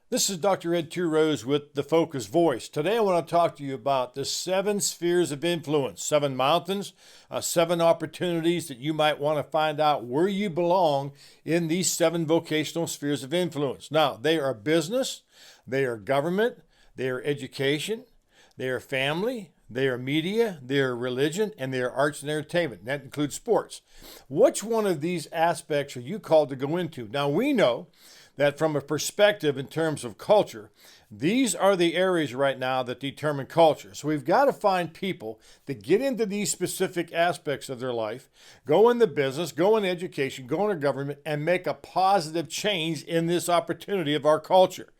This is Dr. Ed Two Rose with the Focus Voice. Today I want to talk to you about the 7 spheres of influence, 7 mountains, 7 opportunities that you might want to find out where you belong in these 7 vocational spheres of influence. Now, they are business, they are government, they are education, they are family, they are media, they are religion, and they are arts and entertainment. And that includes sports. Which one of these aspects are you called to go into? Now, we know that from a perspective in terms of culture, these are the areas right now that determine culture. So we've got to find people that get into these specific aspects of their life, go into business, go into education, go into government, and make a positive change in this opportunity of our culture.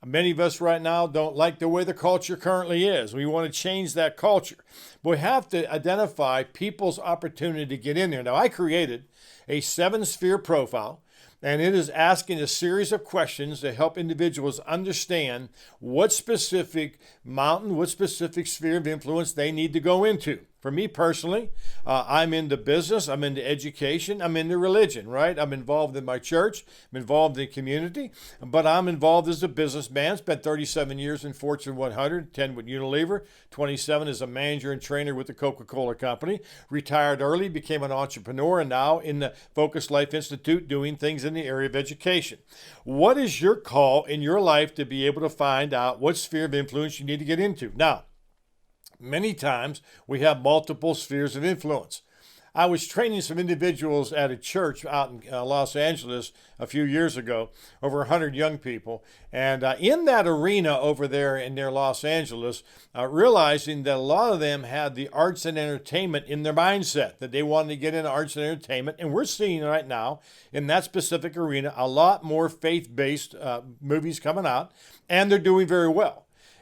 Many of us right now don't like the way the culture currently is. We want to change that culture. But we have to identify people's opportunity to get in there. Now, I created a 7 sphere profile, and it is asking a series of questions to help individuals understand what specific mountain, what specific sphere of influence they need to go into. For me personally, I'm into business, I'm into education, I'm into religion, right? I'm involved in my church, I'm involved in community, but I'm involved as a businessman. Spent 37 years in Fortune 100, 10 with Unilever, 27 as a manager and trainer with the Coca-Cola Company. Retired early, became an entrepreneur, and now in the Focus Life Institute doing things in the area of education. What is your call in your life to be able to find out what sphere of influence you need to get into? Now, many times we have multiple spheres of influence. I was training some individuals at a church out in Los Angeles a few years ago, over 100 young people. And in that arena over there in near Los Angeles, realizing that a lot of them had the arts and entertainment in their mindset, that they wanted to get into arts and entertainment. And we're seeing right now in that specific arena a lot more faith-based movies coming out, and they're doing very well.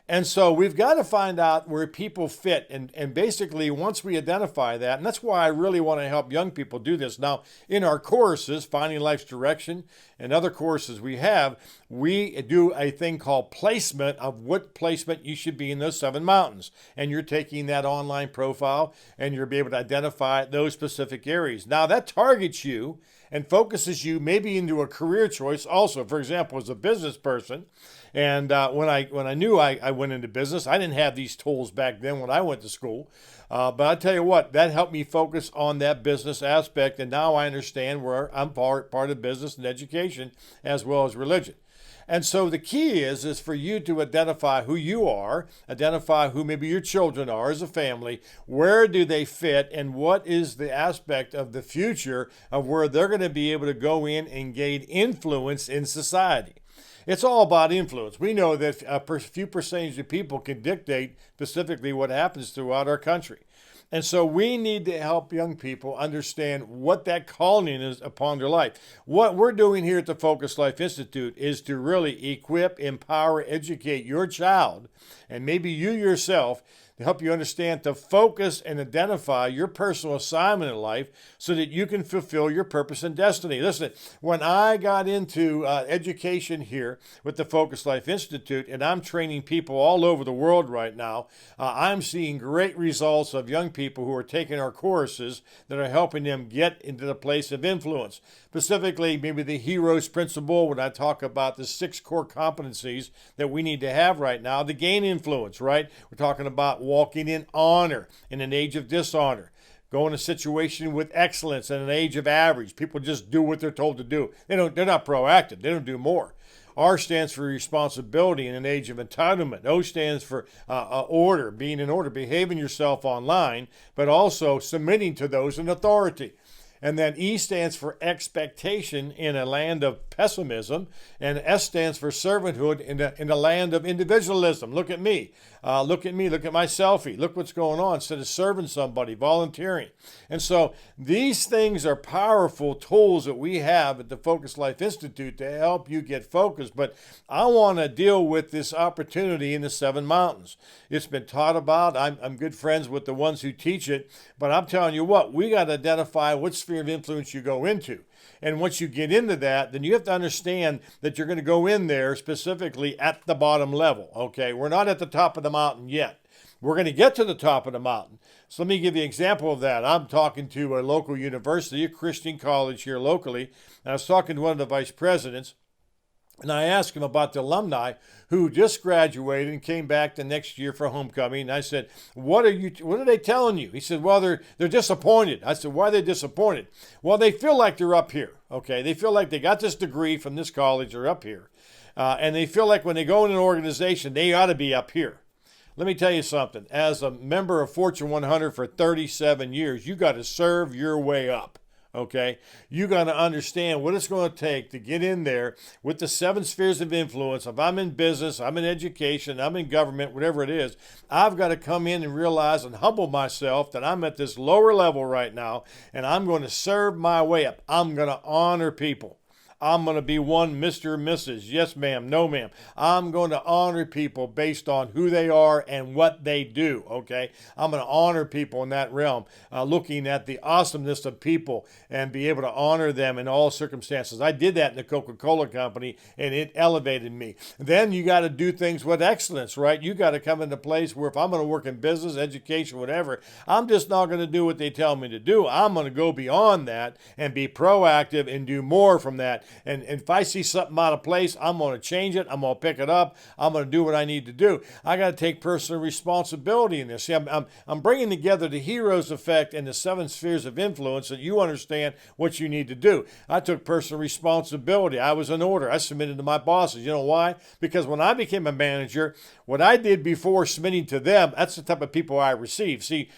And so we've got to find out where people fit. And basically, once we identify that, and that's why I really want to help young people do this. Now, in our courses, Finding Life's Direction, and other courses we do a thing called placement of what placement you should be in those 7 mountains. And you're taking that online profile and you'll be able to identify those specific areas. Now, that targets you and focuses you maybe into a career choice also. For example, as a business person, and when I knew I went into business, I didn't have these tools back then when I went to school. But I tell you what, that helped me focus on that business aspect, and now I understand where I'm part of business and education as well as religion. And so the key is for you to identify who you are, identify who maybe your children are as a family, where do they fit, and what is the aspect of the future of where they're going to be able to go in and gain influence in society. It's all about influence. We know that a few percentage of people can dictate specifically what happens throughout our country. And so we need to help young people understand what that calling is upon their life. What we're doing here at the Focus Life Institute is to really equip, empower, educate your child, and maybe you yourself, to help you understand to focus and identify your personal assignment in life so that you can fulfill your purpose and destiny. Listen, when I got into education here with the Focus Life Institute, and I'm training people all over the world right now, I'm seeing great results of young people who are taking our courses that are helping them get into the place of influence. Specifically, maybe the heroes principle, when I talk about the 6 core competencies that we need to have right now to gain influence, right? We're talking about walking in honor in an age of dishonor, go in a situation with excellence in an age of average. People just do what they're told to do. They're not proactive. They don't do more. R stands for responsibility in an age of entitlement. O stands for order, being in order, behaving yourself online, but also submitting to those in authority. And then E stands for expectation in a land of pessimism. And S stands for servanthood in a land of individualism. Look at me. Look at me. Look at my selfie. Look what's going on instead of serving somebody, volunteering. And so these things are powerful tools that we have at the Focus Life Institute to help you get focused. But I want to deal with this opportunity in the 7 mountains. It's been taught about. I'm good friends with the ones who teach it. But I'm telling you what, we got to identify what sphere of influence you go into. And once you get into that, then you have to understand that you're going to go in there specifically at the bottom level. Okay, we're not at the top of the mountain yet. We're going to get to the top of the mountain. So let me give you an example of that. I'm talking to a local university, a Christian college here locally, and I was talking to one of the vice presidents. And I asked him about the alumni who just graduated and came back the next year for homecoming. And I said, what are they telling you? He said, well, they're disappointed. I said, why are they disappointed? Well, they feel like they're up here. Okay. They feel like they got this degree from this college, they're up here. And they feel like when they go in an organization, they ought to be up here. Let me tell you something. As a member of Fortune 100 for 37 years, you got to serve your way up. Okay, you got to understand what it's going to take to get in there with the 7 spheres of influence. If I'm in business, I'm in education, I'm in government, whatever it is, I've got to come in and realize and humble myself that I'm at this lower level right now, and I'm going to serve my way up. I'm going to honor people. I'm going to be one Mr. Mrs. Yes, ma'am. No, ma'am. I'm going to honor people based on who they are and what they do, okay? I'm going to honor people in that realm, looking at the awesomeness of people and be able to honor them in all circumstances. I did that in the Coca-Cola Company, and it elevated me. Then you got to do things with excellence, right? You got to come into a place where if I'm going to work in business, education, whatever, I'm just not going to do what they tell me to do. I'm going to go beyond that and be proactive and do more from that. And if I see something out of place, I'm going to change it. I'm going to pick it up. I'm going to do what I need to do. I got to take personal responsibility in this. See, I'm bringing together the hero's effect and the 7 spheres of influence so that you understand what you need to do. I took personal responsibility. I was in order. I submitted to my bosses. You know why? Because when I became a manager, what I did before submitting to them, that's the type of people I receive. See,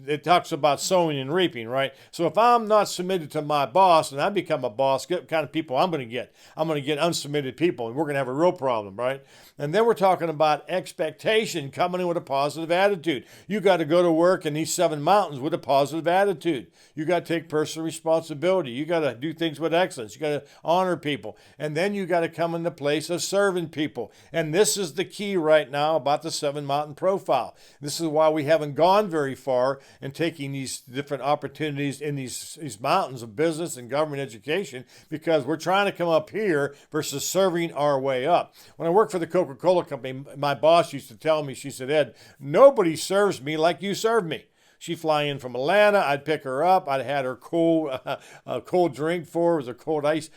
it talks about sowing and reaping, right? So if I'm not submitted to my boss and I become a boss, get what kind of people I'm going to get. I'm going to get unsubmitted people, and we're going to have a real problem, right? And then we're talking about expectation, coming in with a positive attitude. You got to go to work in these 7 mountains with a positive attitude. You got to take personal responsibility. You got to do things with excellence. You got to honor people. And then you got to come in the place of serving people. And this is the key right now about the 7 mountain profile. This is why we haven't gone very far in taking these different opportunities in these mountains of business and government education, because we're trying to come up here versus serving our way up. When I worked for the Coca-Cola Company, my boss used to tell me, she said, Ed, nobody serves me like you serve me. She'd fly in from Atlanta. I'd pick her up. I'd had her cold drink for her. It was a cold iced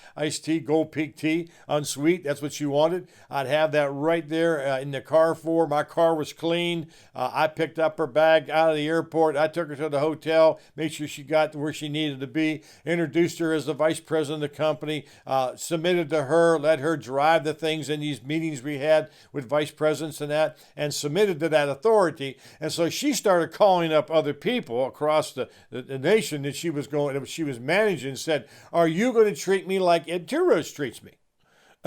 tea, Gold Peak tea, unsweet. That's what she wanted. I'd have that right there in the car for her. My car was clean. I picked up her bag out of the airport. I took her to the hotel, made sure she got to where she needed to be, introduced her as the vice president of the company, submitted to her, let her drive the things in these meetings we had with vice presidents and that, and submitted to that authority. And so she started calling up other people across the nation that she was managing, said, are you going to treat me like Ed Two Rose treats me?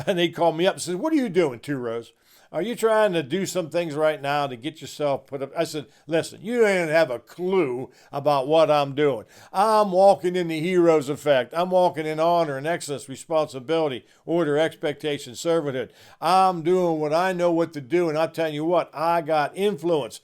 And they called me up and said, what are you doing, Two Rose? Are you trying to do some things right now to get yourself put up? I said, listen, you ain't have a clue about what I'm doing. I'm walking in the hero's effect. I'm walking in honor and excellence, responsibility, order, expectation, servanthood. I'm doing what I know what to do, and I'll tell you what, I got influence.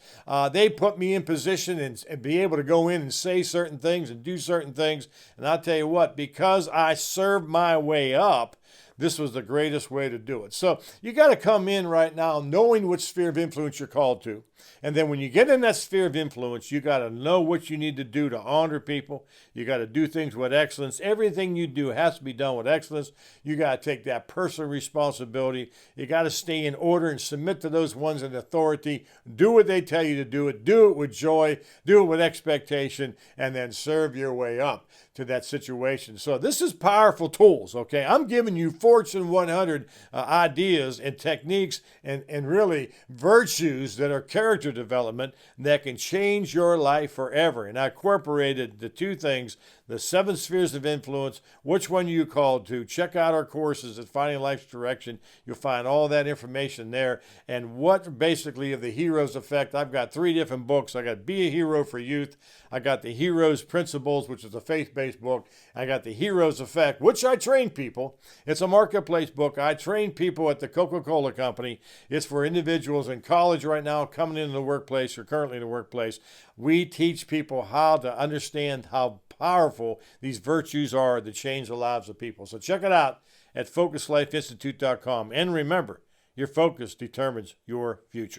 They put me in position and be able to go in and say certain things and do certain things, and I'll tell you what, because I served my way up, this was the greatest way to do it. So you got to come in right now knowing which sphere of influence you're called to. And then when you get in that sphere of influence, you got to know what you need to do to honor people. You got to do things with excellence. Everything you do has to be done with excellence. You got to take that personal responsibility. You got to stay in order and submit to those ones in authority. Do what they tell you to do it. Do it with joy. Do it with expectation. And then serve your way up to that situation. So this is powerful tools, okay? I'm giving you Fortune 100 ideas and techniques and really virtues that are character development that can change your life forever. And I incorporated the 2 things, the 7 spheres of influence. Which one are you called to? Check out our courses at Finding Life's Direction. You'll find all that information there. And what basically of the hero's effect, I've got 3 different books. I got Be a Hero for Youth. I got the Hero's Principles, which is a faith-based book. I got the Hero's Effect, which I train people. It's a marketplace book. I train people at the Coca-Cola Company. It's for individuals in college right now, coming into the workplace or currently in the workplace. We teach people how to understand how powerful these virtues are that change the lives of people. So check it out at FocusLifeInstitute.com. And remember, your focus determines your future.